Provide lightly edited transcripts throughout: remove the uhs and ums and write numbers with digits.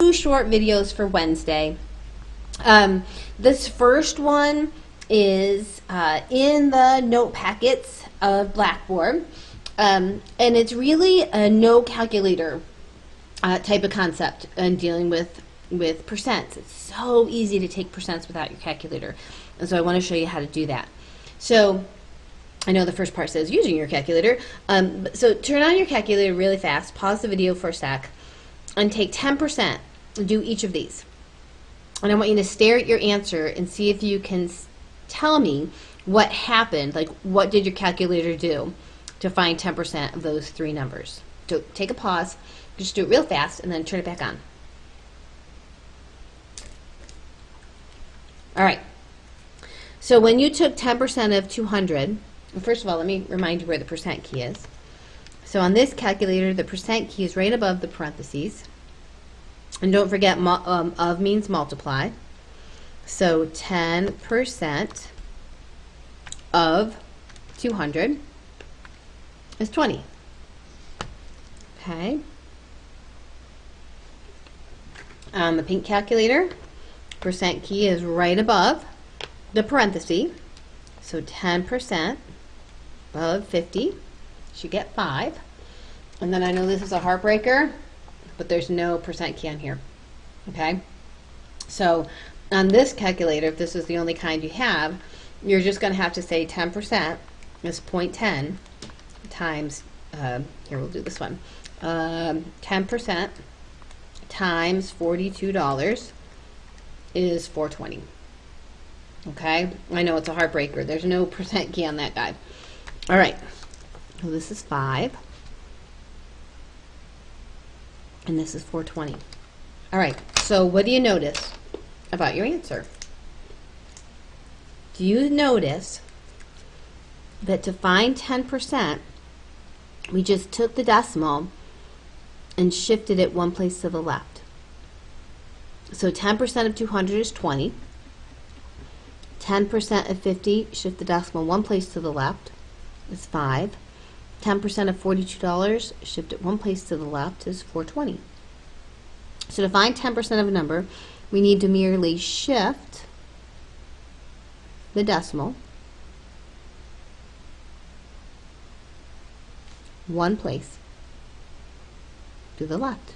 two short videos for Wednesday. This first one is in the note packets of Blackboard, and it's really a no calculator type of concept and dealing with percents. It's so easy to take percents without your calculator, and so I want to show you how to do that. So I know the first part says using your calculator, so turn on your calculator really fast, pause the video for a sec, and take 10% and do each of these. And I want you to stare at your answer and see if you can tell me what happened, like what did your calculator do to find 10% of those three numbers. So take a pause, just do it real fast, and then turn it back on. All right. So when you took 10% of 200, first of all, let me remind you where the percent key is. So on this calculator, the percent key is right above the parentheses. And don't forget, of means multiply. So 10% of 200 is 20. Okay. On the pink calculator, percent key is right above the parenthesis. So 10% of 50 should get 5. And then I know this is a heartbreaker, but there's no percent key on here. Okay? So on this calculator, if this is the only kind you have, you're just going to have to say 10% is 0.10 times, here we'll do this one, 10% times $42 is $4.20. Okay? I know it's a heartbreaker. There's no percent key on that guy. All right. So this is 5. And this is 420. All right, so what do you notice about your answer? Do you notice that to find 10%, we just took the decimal and shifted it one place to the left? So 10% of 200 is 20. 10% of 50, shift the decimal one place to the left, is 5. 10% of $42, shift it one place to the left, is $4.20. So to find 10% of a number, we need to merely shift the decimal one place to the left.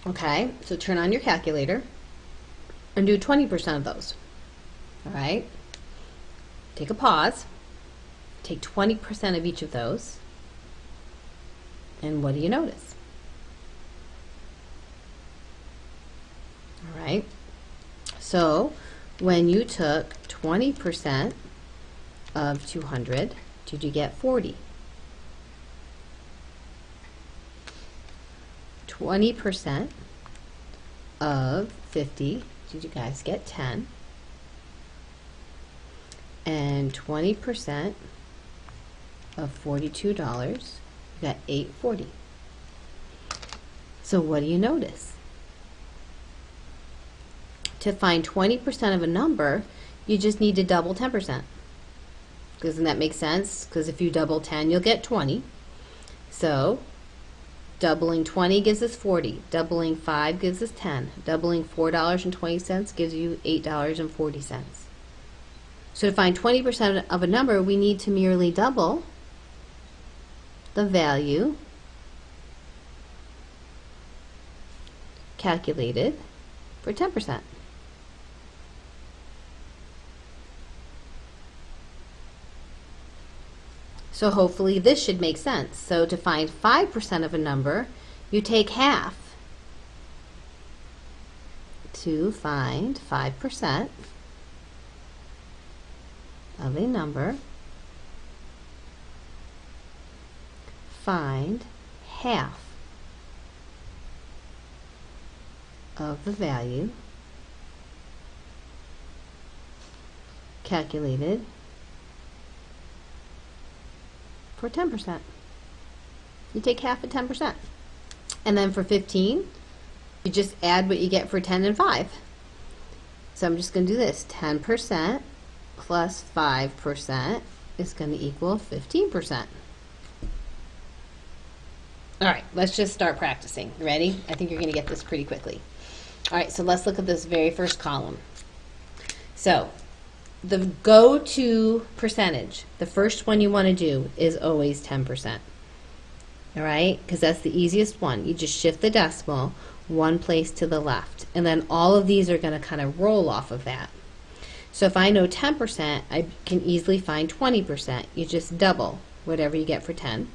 Okay, so turn on your calculator and do 20% of those. All right, take a pause, take 20% of each of those, and what do you notice? All right, so when you took 20% of 200, did you get 40? 20% of 50, did you guys get 10? And 20% of $42, you got $8.40. So what do you notice? To find 20% of a number, you just need to double 10%. Doesn't that make sense? Because if you double 10, you'll get 20. So doubling 20 gives us 40. Doubling 5 gives us 10. Doubling $4.20 gives you $8.40. So to find 20% of a number, we need to merely double the value calculated for 10%. So hopefully this should make sense. So to find 5% of a number, you take half. To find 5% of a number, find half of the value calculated for 10%. You take half of 10%. And then for 15, you just add what you get for 10 and 5. So I'm just going to do this. 10% plus 5% is going to equal 15%. All right, let's just start practicing. You ready? I think you're going to get this pretty quickly. All right, so let's look at this very first column. So the go-to percentage, the first one you want to do is always 10%. All right, because that's the easiest one. You just shift the decimal one place to the left, and then all of these are going to kind of roll off of that. So if I know 10%, I can easily find 20%. You just double whatever you get for 10.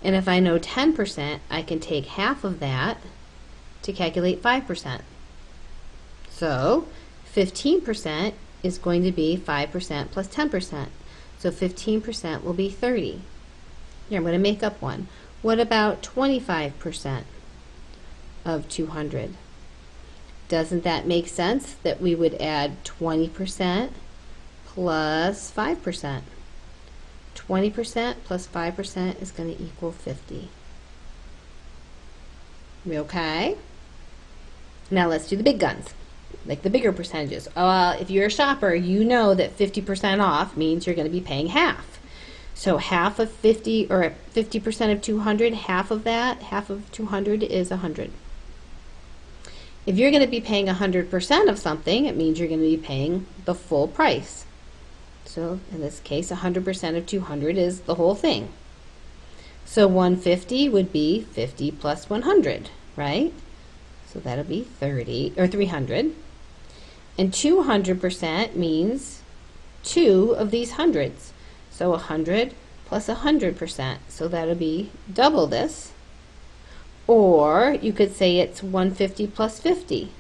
And if I know 10%, I can take half of that to calculate 5%. So 15% is going to be 5% plus 10%. So 15% will be 30. Here, I'm going to make up one. What about 25% of 200? Doesn't that make sense that we would add 20% plus 5%? 20% plus 5% is going to equal 50. We okay? Now let's do the big guns, like the bigger percentages. If you're a shopper, you know that 50% off means you're going to be paying half. So half of 50, or 50% of 200, half of that, half of 200 is 100. If you're going to be paying 100% of something, it means you're going to be paying the full price. So in this case, 100% of 200 is the whole thing. So 150 would be 50 plus 100, right? So that'll be 30 or 300. And 200% means 2 of these hundreds. So 100 plus 100%. So that'll be double this. Or you could say it's 150 plus 50,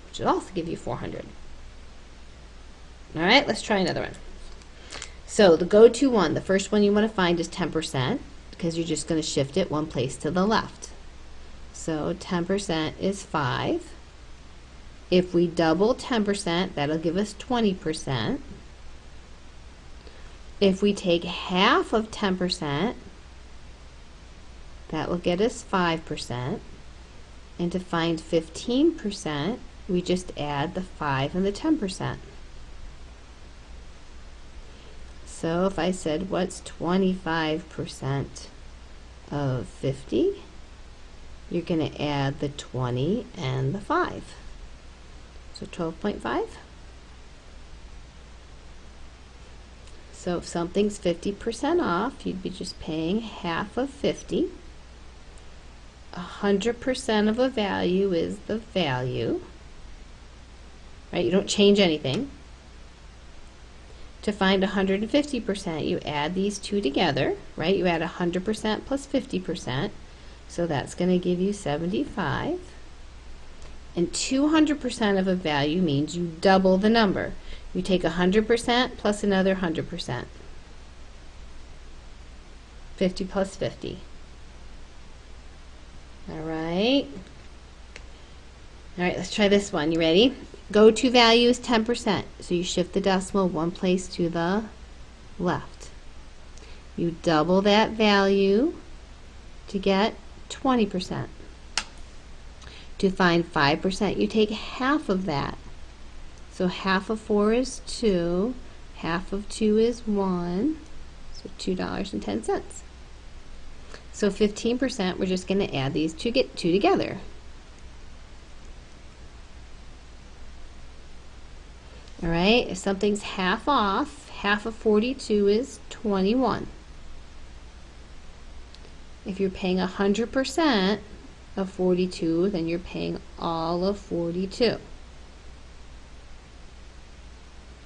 which will also give you 400. All right, let's try another one. So the go-to one, the first one you want to find is 10%, because you're just going to shift it one place to the left. So 10% is 5. If we double 10%, that'll give us 20%. If we take half of 10%, that will get us 5. And to find 15%, we just add the 5 and the 10%. So if I said, what's 25% of 50? You're going to add the 20 and the 5. So 12.5. So if something's 50% off, you'd be just paying half of 50. 100% of a value is the value, right? You don't change anything. To find 150%, you add these two together, right? You add 100% plus 50%, so that's going to give you 75. And 200% of a value means you double the number. You take 100% plus another 100%. 50 plus 50. All right, let's try this one. You ready? Go-to value is 10%, so you shift the decimal one place to the left. You double that value to get 20%. To find 5%, you take half of that. So half of 4 is 2, half of 2 is 1, so $2.10. So 15%, we're just going to add these to get 2 together. All right, if something's half off, half of 42 is 21. If you're paying 100% of 42, then you're paying all of 42.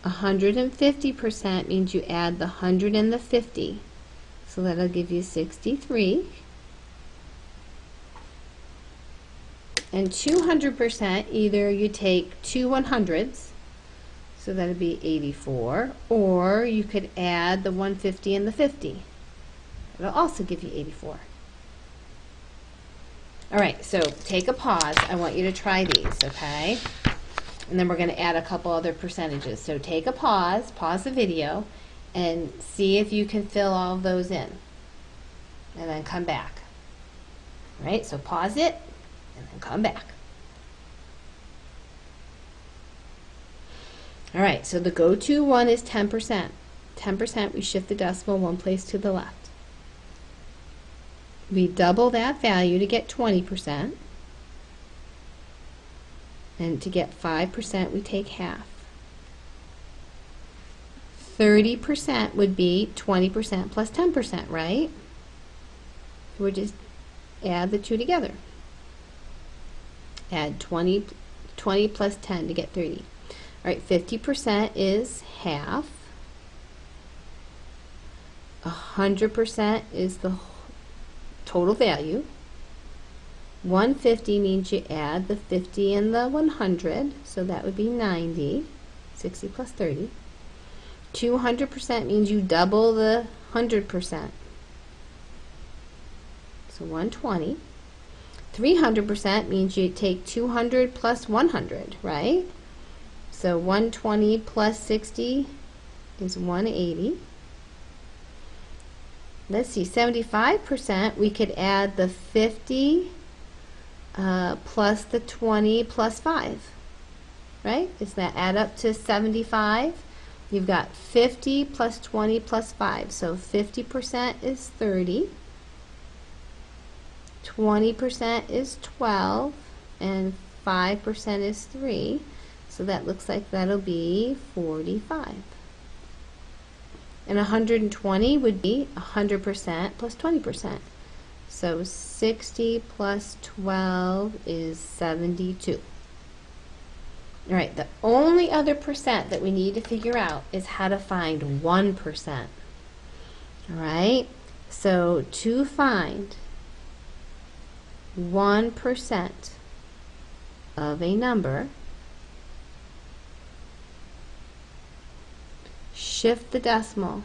150% means you add the 100 and the 50. So that'll give you 63. And 200%, either you take 2 100s, so that'll be 84, or you could add the 150 and the 50. It'll also give you 84. All right, so take a pause. I want you to try these, okay? And then we're going to add a couple other percentages. So take a pause, pause the video, and see if you can fill all of those in. And then come back. All right, so pause it, and then come back. All right, so the go-to one is 10%. 10%, we shift the decimal one place to the left. we double that value to get 20. And to get 5%, we take half. 30% would be 20% plus 10%, right? We'll just add the two together. Add 20 plus 10 to get 30. All right, 50% is half. 100% is the total value. 150 means you add the 50 and the 100, so that would be 90. 60 plus 30. 200% means you double the 100%. So 120. 300% means you take 200 plus 100, right? So 120 plus 60 is 180. Let's see, 75%, we could add the 50 plus the 20 plus 5, right? Does that add up to 75? You've got 50 plus 20 plus 5, so 50% is 30, 20% is 12, and 5% is 3, so that looks like that'll be 45. And 120 would be 100% plus 20%. So 60 plus 12 is 72. All right, the only other percent that we need to figure out is how to find 1%. All right, so to find 1% of a number, shift the decimal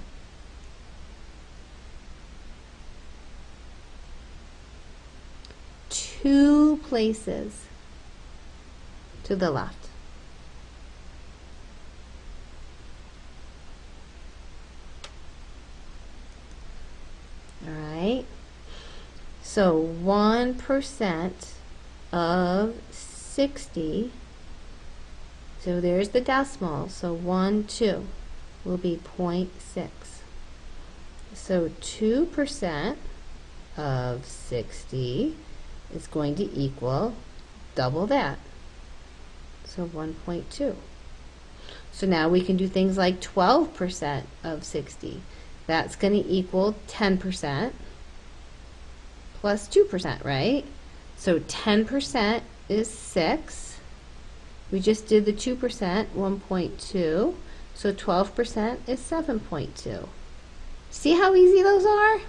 two places to the left. All right, so 1% of 60, so there's the decimal, so 1, 2 will be 0.6. So 2% of 60 is going to equal double that, so 1.2. So now we can do things like 12% of 60. That's going to equal 10% plus 2%, right? So 10% is 6. We just did the 2%, 1.2. So 12% is 7.2. See how easy those are?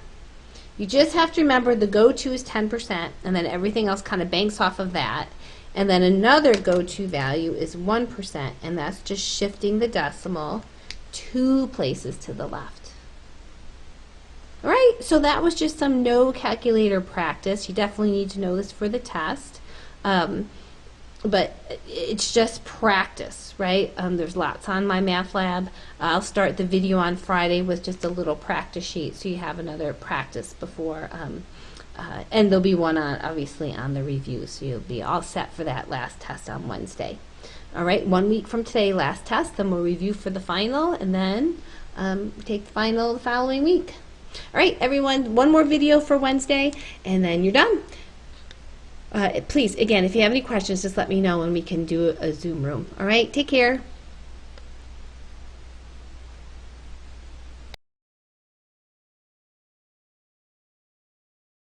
You just have to remember the go-to is 10%, and then everything else kind of banks off of that. And then another go-to value is 1%, and that's just shifting the decimal two places to the left. All right, so that was just some no calculator practice. You definitely need to know this for the test. But it's just practice, right? There's lots on my math lab. I'll start the video on Friday with just a little practice sheet so you have another practice before. And there'll be one on, obviously, on the review, so you'll be all set for that last test on Wednesday. All right, 1 week from today, last test, then we'll review for the final, and then take the final the following week. All right, everyone, one more video for Wednesday, and then you're done. Please, again, if you have any questions, just let me know and we can do a Zoom room. All right, take care.